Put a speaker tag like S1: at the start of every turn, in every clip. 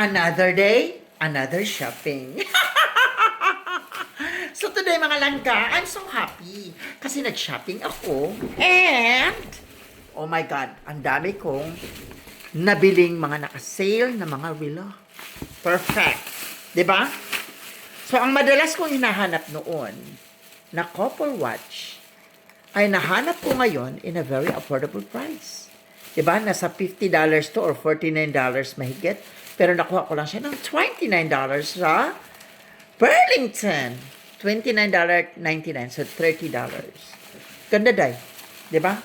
S1: Another day, another shopping. So today mga langga, I'm so happy kasi nag-shopping ako and oh my God, ang dami kong nabiling mga naka-sale na mga relo. Perfect. 'Di ba? So ang madalas kong hinahanap noon na couple watch ay nahanap ko ngayon in a very affordable price. 'Di ba? Nasa $50 to or $49 mahigit. Pero nakuha ko lang siya ng $29 sa Burlington. $29.99. So, $30. Ganda, day. Diba?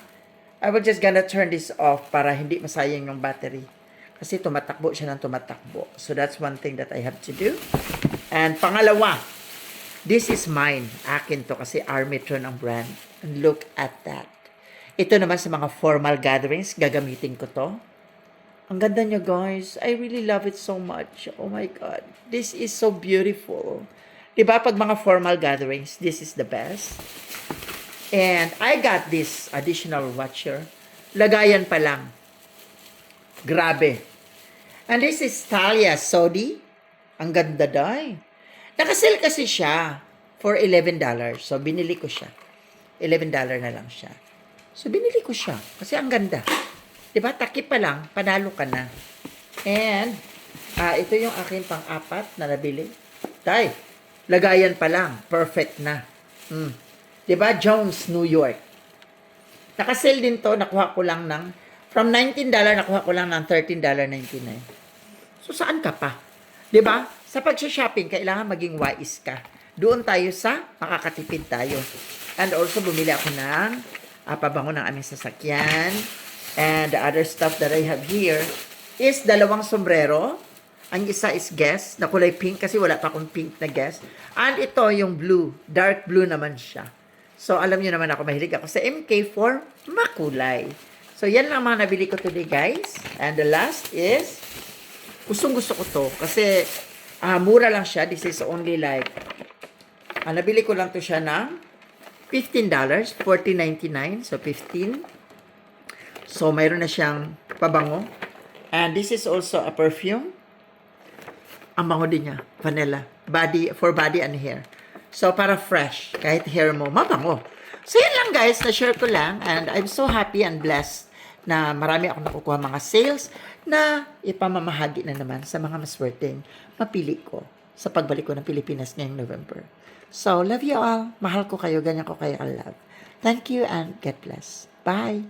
S1: I will just gonna turn this off para hindi masayang yung battery. Kasi tumatakbo siya ng tumatakbo. So, that's one thing that I have to do. And pangalawa, this is mine. Akin to kasi Armitron ang brand. And look at that. Ito naman sa mga formal gatherings, gagamitin ko to. Ang ganda niya, guys. I really love it so much. Oh my God. This is so beautiful. Diba, pag mga formal gatherings, this is the best. And I got this additional watcher. Lagayan pa lang. Grabe. And this is Thalia Sodi. Ang ganda, day. Nakasale kasi siya for $11. So, binili ko siya. $11 na lang siya. So, binili ko siya. Kasi ang ganda. Diba? Takip pa lang, panalo ka na. And, ito yung akin pang-apat na nabili. Tay, lagayan pa lang. Perfect na. Diba? Jones, New York. Nakasale din to, nakuha ko lang ng, from $19, nakuha ko lang ng $13.99. So, saan ka pa? Diba? Sa pag-shopping, kailangan maging wise ka. Doon tayo sa makakatipid tayo. And also, bumili ako ng pabango ng aming sasakyan. And the other stuff that I have here is dalawang sombrero. Ang isa is Guess, na kulay pink kasi wala pa akong pink na Guess. And ito yung blue, dark blue naman siya. So alam niyo naman ako, mahilig ako sa MK for makulay. So yan lang mga nabili ko today, guys. And the last is, gustong-gusto ko to kasi mura lang siya. This is only like, nabili ko lang to siya ng $15, $14.99. So 15. So, mayroon na siyang pabango. And this is also a perfume. Ang bango din niya. Vanilla. For body and hair. So, para fresh. Kahit hair mo, mabango. So, yan lang guys. Na-share ko lang. And I'm so happy and blessed na marami akong nakukuha mga sales na ipamamahagi na naman sa mga maswerteng mapili ko sa pagbalik ko ng Pilipinas ngayong November. So, love you all. Mahal ko kayo. Ganyan ko kayo ka-love. Thank you and God bless. Bye.